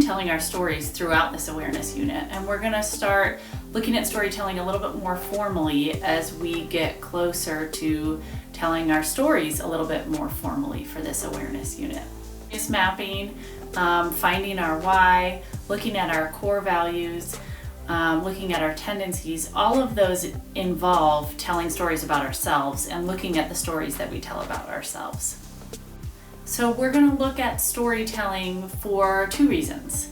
telling our stories throughout this awareness unit, and we're going to start looking at storytelling a little bit more formally as we get closer to telling our stories a little bit more formally for this awareness unit. Just mapping, finding our why, looking at our core values, looking at our tendencies, all of those involve telling stories about ourselves and looking at the stories that we tell about ourselves. So we're going to look at storytelling for two reasons.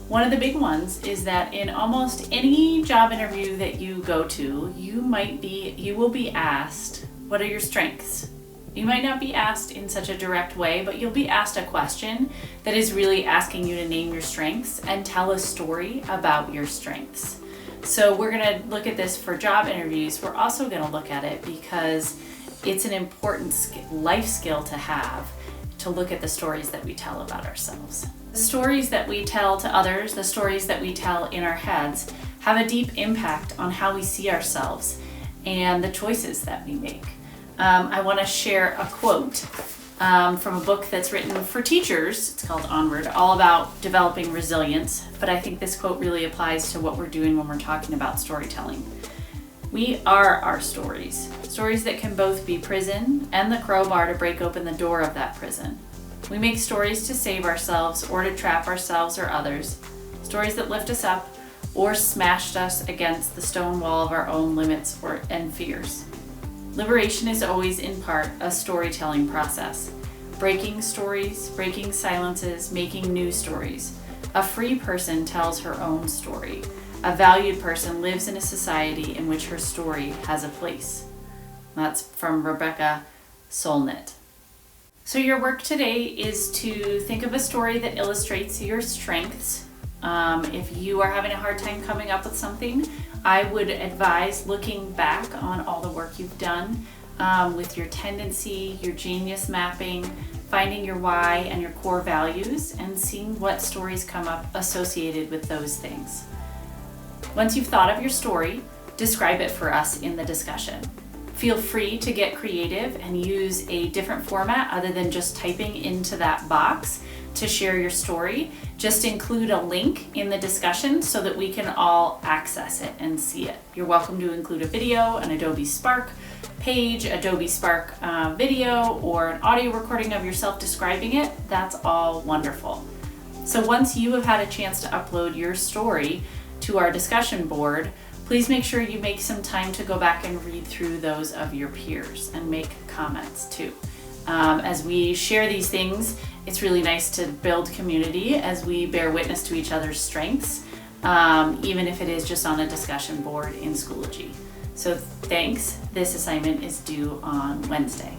One of the big ones is that in almost any job interview that you go to, you will be asked, what are your strengths? You might not be asked in such a direct way, but you'll be asked a question that is really asking you to name your strengths and tell a story about your strengths. So we're going to look at this for job interviews. We're also going to look at it because it's an important life skill to have, to look at the stories that we tell about ourselves. The stories that we tell to others, the stories that we tell in our heads, have a deep impact on how we see ourselves and the choices that we make. I want to share a quote from a book that's written for teachers. It's called Onward, all about developing resilience, but I think this quote really applies to what we're doing when we're talking about storytelling. We are our stories that can both be prison and the crowbar to break open the door of that prison. We make stories to save ourselves or to trap ourselves or others, stories that lift us up or smashed us against the stone wall of our own limits and fears. Liberation is always in part a storytelling process. Breaking stories, breaking silences, making new stories. A free person tells her own story. A valued person lives in a society in which her story has a place. That's from Rebecca Solnit. So your work today is to think of a story that illustrates your strengths. If you are having a hard time coming up with something, I would advise looking back on all the work you've done with your tendency, your genius mapping, finding your why and your core values, and seeing what stories come up associated with those things. Once you've thought of your story, describe it for us in the discussion. Feel free to get creative and use a different format other than just typing into that box to share your story. Just include a link in the discussion so that we can all access it and see it. You're welcome to include a video, an Adobe Spark page, Adobe Spark video, or an audio recording of yourself describing it. That's all wonderful. So once you have had a chance to upload your story to our discussion board, please make sure you make some time to go back and read through those of your peers and make comments too. As we share these things, it's really nice to build community as we bear witness to each other's strengths, even if it is just on a discussion board in Schoology. So thanks. This assignment is due on Wednesday.